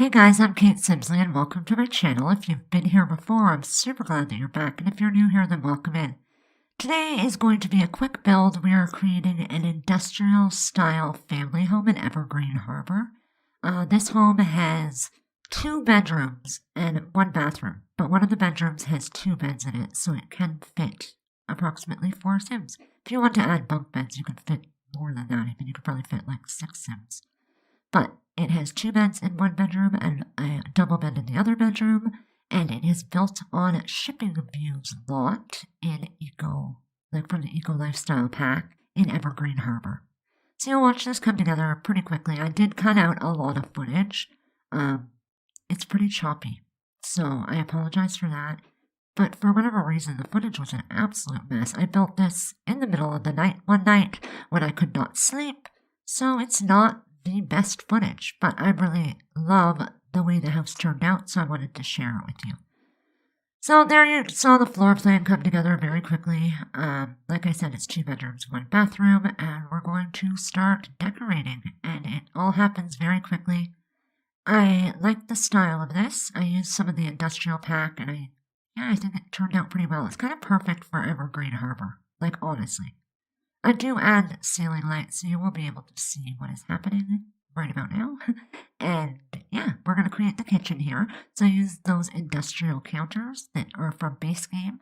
Hey guys, I'm Kate Simsley and welcome to my channel. If you've been here before, I'm super glad that you're back, and if you're new here, then welcome in. Today is going to be a quick build. We are creating an industrial-style family home in Evergreen Harbor. This home has 2 bedrooms and 1 bathroom, but one of the bedrooms has 2 beds in it, so it can fit approximately 4 Sims. If you want to add bunk beds, you can fit more than that. Even you could probably fit like 6 Sims. But it has 2 beds in one bedroom and a double bed in the other bedroom, and it is built on Shipping Views lot in from the Eco Lifestyle pack in Evergreen Harbor. So you'll watch this come together pretty quickly. I did cut out a lot of footage. It's pretty choppy, so I apologize for that. But for whatever reason, the footage was an absolute mess. I built this in the middle of the night one night when I could not sleep, so it's not the best footage, but I really love the way the house turned out, so I wanted to share it with you. So there you saw the floor plan come together very quickly. Like I said, it's 2 bedrooms, 1 bathroom, and we're going to start decorating, and it all happens very quickly. I like the style of this. I used some of the industrial pack, and I think it turned out pretty well. It's kind of perfect for Evergreen Harbor, like honestly. I do add ceiling lights, so you will be able to see what is happening right about now. And yeah, we're going to create the kitchen here. So I use those industrial counters that are from base game.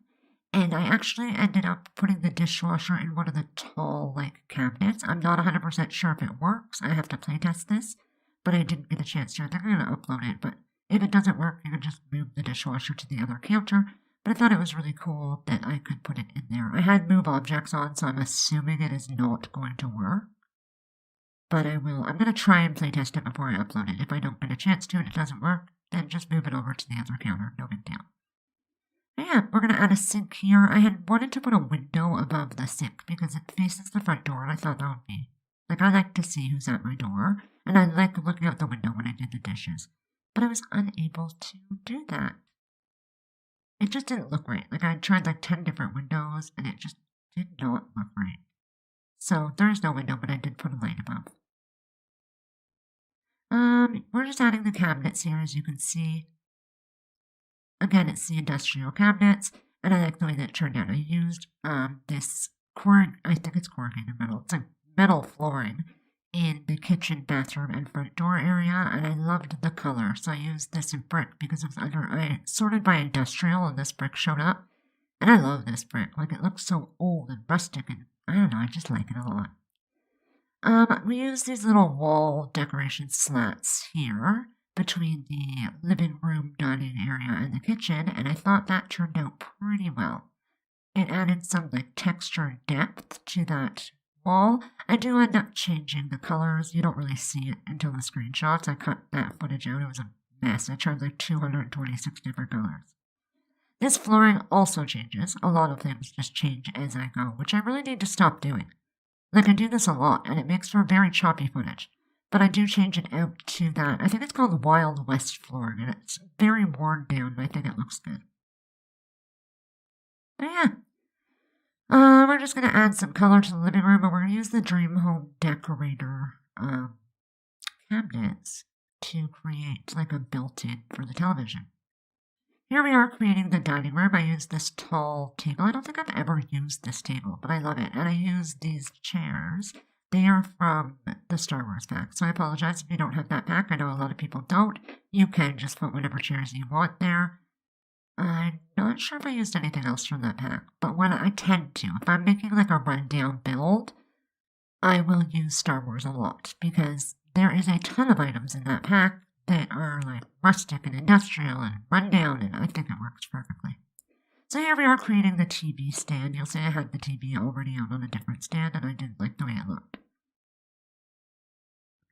And I actually ended up putting the dishwasher in one of the tall, cabinets. I'm not 100% sure if it works. I have to playtest this, but I didn't get a chance to. I think I'm going to upload it, but if it doesn't work, you can just move the dishwasher to the other counter. But I thought it was really cool that I could put it in there. I had move objects on, so I'm assuming it is not going to work. But I'm going to try and playtest it before I upload it. If I don't get a chance to and it doesn't work, then just move it over to the other counter. No big deal. But yeah, we're going to add a sink here. I had wanted to put a window above the sink because it faces the front door, and I thought that would be... I like to see who's at my door, and I like looking out the window when I did the dishes. But I was unable to do that. It just didn't look right. I tried 10 different windows, and it just did not look right. So there is no window, but I did put a light above. We're just adding the cabinets here, as you can see. Again, it's the industrial cabinets, and I like the way that it turned out. I used this I think it's corrugated metal. It's metal flooring in the kitchen, bathroom, and front door area, and I loved the color, so I used this in brick because it was I sorted by industrial, and this brick showed up, and I love this brick. It looks so old and rustic, and I don't know, I just like it a lot. We use these little wall decoration slats here between the living room, dining area, and the kitchen, and I thought that turned out pretty well. It added some texture and depth to that wall. I do end up changing the colors. You don't really see it until the screenshots. I cut that footage out. It was a mess. I tried 226 different colors. This flooring also changes. A lot of things just change as I go, which I really need to stop doing. I do this a lot, and it makes for very choppy footage. But I do change it out to that. I think it's called Wild West flooring, and it's very worn down, and I think it looks good. But yeah. We're just going to add some color to the living room, and we're going to use the Dream Home Decorator cabinets to create a built-in for the television. Here we are creating the dining room. I use this tall table. I don't think I've ever used this table, but I love it. And I use these chairs. They are from the Star Wars pack, so I apologize if you don't have that pack. I know a lot of people don't. You can just put whatever chairs you want there. I'm not sure if I used anything else from that pack, but when I tend to, if I'm making a rundown build, I will use Star Wars a lot because there is a ton of items in that pack that are rustic and industrial and rundown, and I think it works perfectly. So here we are creating the TV stand. You'll see I had the TV already out on a different stand, and I didn't like the way it looked.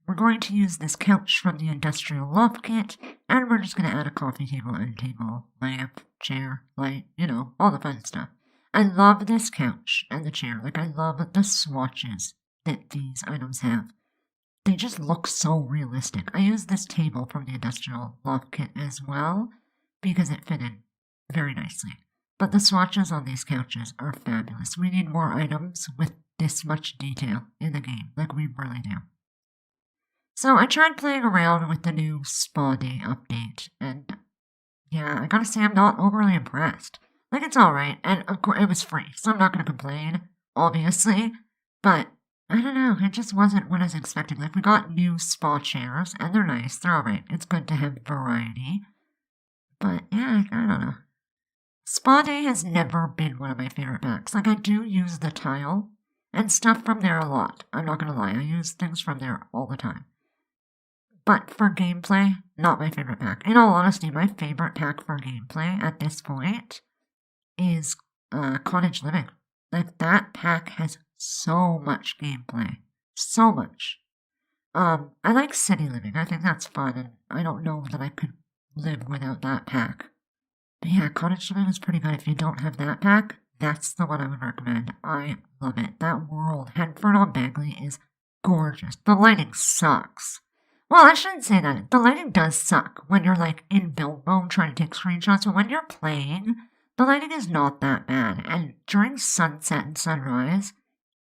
We're going to use this couch from the industrial loft kit, and we're just going to add a coffee table, end table, lamp, chair, light, all the fun stuff. I love this couch and the chair. I love the swatches that these items have. They just look so realistic. I use this table from the industrial loft kit as well because it fit in very nicely. But the swatches on these couches are fabulous. We need more items with this much detail in the game, we really do. So I tried playing around with the new Spa Day update, and yeah, I gotta say I'm not overly impressed. Like, it's alright, and of course it was free, so I'm not gonna complain, obviously, but I don't know, it just wasn't what I was expecting. Like, we got new spa chairs, and they're nice, they're alright. It's good to have variety, but yeah, I don't know. Spa Day has never been one of my favorite packs. Like, I do use the tile and stuff from there a lot. I'm not gonna lie, I use things from there all the time. But for gameplay, not my favorite pack. In all honesty, my favorite pack for gameplay at this point is Cottage Living. Like, that pack has so much gameplay. So much. I like City Living. I think that's fun, and I don't know that I could live without that pack. But yeah, Cottage Living is pretty good. If you don't have that pack, that's the one I would recommend. I love it. That world, Henford on Bagley, is gorgeous. The lighting sucks. Well, I shouldn't say that. The lighting does suck when you're like in build mode trying to take screenshots, but when you're playing, the lighting is not that bad. And during sunset and sunrise,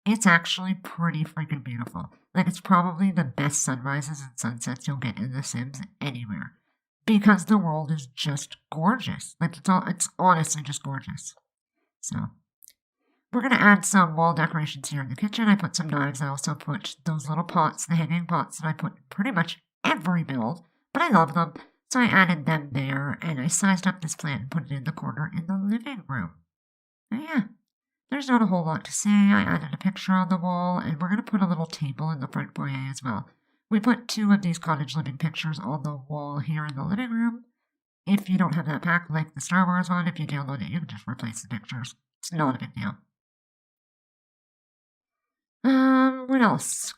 it's actually pretty freaking beautiful. Like, it's probably the best sunrises and sunsets you'll get in The Sims anywhere. Because the world is just gorgeous. Like, it's honestly just gorgeous. So, we're going to add some wall decorations here in the kitchen. I put some knives. I also put those little pots, the hanging pots that I put in pretty much every build. But I love them, so I added them there, and I sized up this plant and put it in the corner in the living room. And yeah, there's not a whole lot to say. I added a picture on the wall, and we're going to put a little table in the front foyer as well. We put 2 of these cottage living pictures on the wall here in the living room. If you don't have that pack like the Star Wars one, if you download it, you can just replace the pictures. It's not a big deal. What else?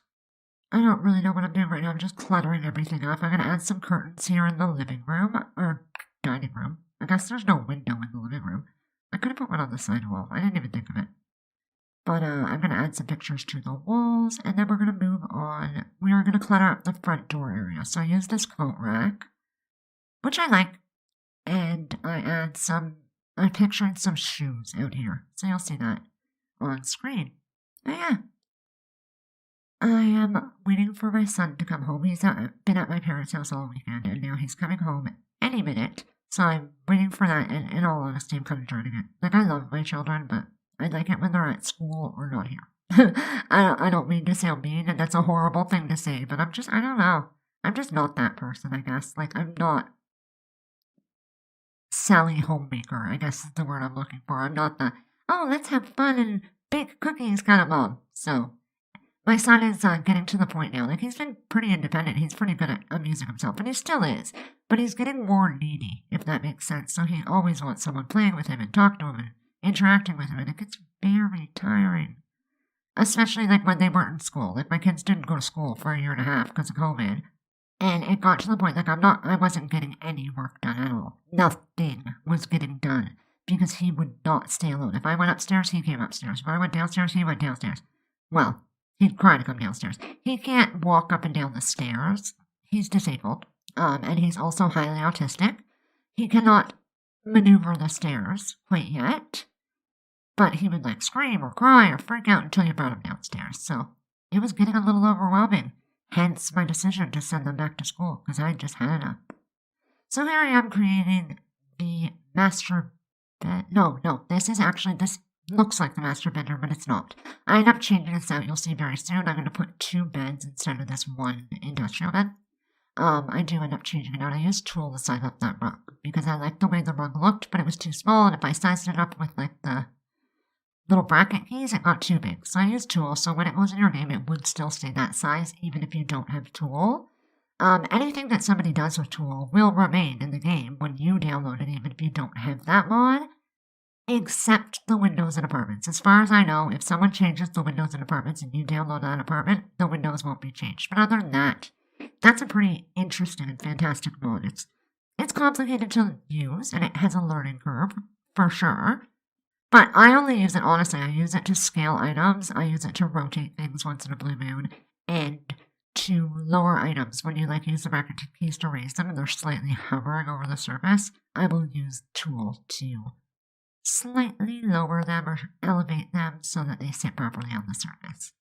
I don't really know what I'm doing right now. I'm just cluttering everything up. I'm going to add some curtains here in the living room, or dining room. I guess there's no window in the living room. I could have put one on the side wall. I didn't even think of it. But I'm going to add some pictures to the walls, and then we're going to move on. We are going to clutter up the front door area. So I use this coat rack, which I like, and I add I'm picturing some shoes out here. So you'll see that on screen. Oh yeah. I am waiting for my son to come home. He's been at my parents' house all weekend, and now he's coming home any minute. So I'm waiting for that, and in all honesty, I'm kind of dreading it. Like, I love my children, but I like it when they're at school or not here. I don't mean to sound mean, and that's a horrible thing to say, but I don't know. I'm just not that person, I guess. Like, I'm not Sally Homemaker, I guess is the word I'm looking for. I'm not the, oh, let's have fun and bake cookies kind of mom. So, my son is getting to the point now. Like, he's been pretty independent. He's pretty good at amusing himself, and he still is. But he's getting more needy, if that makes sense. So he always wants someone playing with him and talking to him and interacting with him, and it gets very tiring. Especially, like, when they weren't in school. Like, my kids didn't go to school for a year and a half because of COVID. And it got to the point, like, I wasn't getting any work done at all. Nothing was getting done. Because he would not stay alone. If I went upstairs, he came upstairs. If I went downstairs, he went downstairs. Well, he'd cry to come downstairs. He can't walk up and down the stairs. He's disabled. And he's also highly autistic. He cannot maneuver the stairs quite yet. But he would, like, scream or cry or freak out until you brought him downstairs. So it was getting a little overwhelming. Hence my decision to send them back to school, because I just had enough. So here I am creating the master bed. No, this looks like the master bedroom, but it's not. I end up changing this out, you'll see very soon. I'm going to put 2 beds instead of this one industrial bed. I do end up changing it out. I used Tool to size up that rug, because I liked the way the rug looked, but it was too small, and if I sized it up with, like, the little bracket keys, it got too big. So I used Tool, so when it goes in your game, it would still stay that size, even if you don't have Tool. Anything that somebody does with Tool will remain in the game when you download it, even if you don't have that mod, except the windows in apartments. As far as I know, if someone changes the windows in apartments and you download that apartment, the windows won't be changed. But other than that, that's a pretty interesting and fantastic mod. It's complicated to use, and it has a learning curve, for sure. But I only use it, honestly, I use it to scale items, I use it to rotate things once in a blue moon, and to lower items. When you, like, use the bracket keys to raise them and they're slightly hovering over the surface, I will use Tool to slightly lower them or elevate them so that they sit properly on the surface.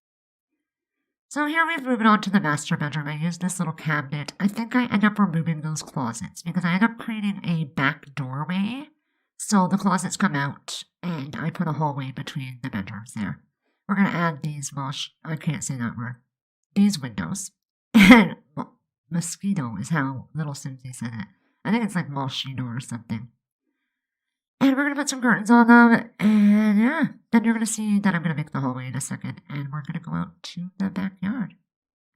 So here we've moved on to the master bedroom. I used this little cabinet. I think I end up removing those closets because I end up creating a back doorway. So the closets come out and I put a hallway between the bedrooms there. We're going to add these, I can't say that word, these windows. And mosquito is how little Simsy said it. I think it's like mosquito or something. And we're going to put some curtains on them, and yeah, then you're going to see that I'm going to make the hallway in a second, and we're going to go out to the backyard.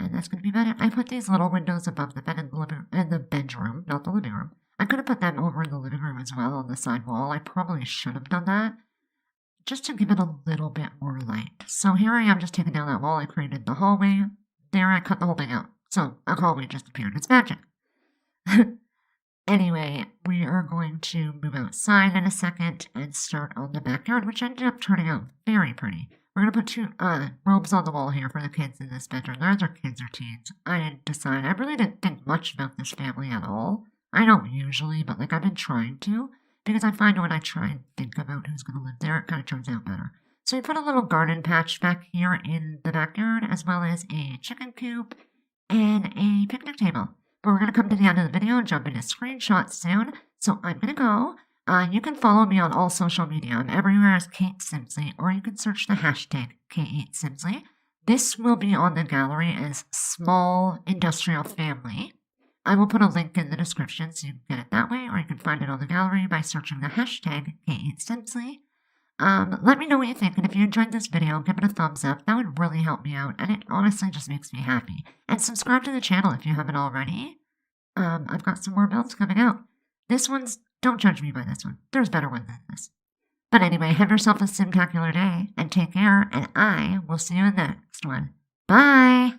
And that's going to be about it. I put these little windows above the bed in the bedroom, not the living room. I could have put them over in the living room as well on the side wall. I probably should have done that, just to give it a little bit more light. So here I am just taking down that wall. I created the hallway. There, I cut the whole thing out. So a hallway just appeared. It's magic. Anyway, we are going to move outside in a second and start on the backyard, which ended up turning out very pretty. We're going to put two robes on the wall here for the kids in this bedroom. Those are kids or teens. I didn't decide. I really didn't think much about this family at all. I don't usually, but like I've been trying to, because I find when I try and think about who's going to live there, it kind of turns out better. So we put a little garden patch back here in the backyard, as well as a chicken coop and a picnic table. But we're going to come to the end of the video and jump into screenshots soon. So I'm going to go. You can follow me on all social media. I'm everywhere as Kate Simsley, or you can search the hashtag K8Simsley. This will be on the gallery as Small Industrial Family. I will put a link in the description so you can get it that way, or you can find it on the gallery by searching the hashtag K8Simsley. Let me know what you think, and if you enjoyed this video, give it a thumbs up. That would really help me out, and it honestly just makes me happy. And subscribe to the channel if you haven't already. I've got some more builds coming out. Don't judge me by this one. There's better ones than this. But anyway, have yourself a simtacular day, and take care, and I will see you in the next one. Bye!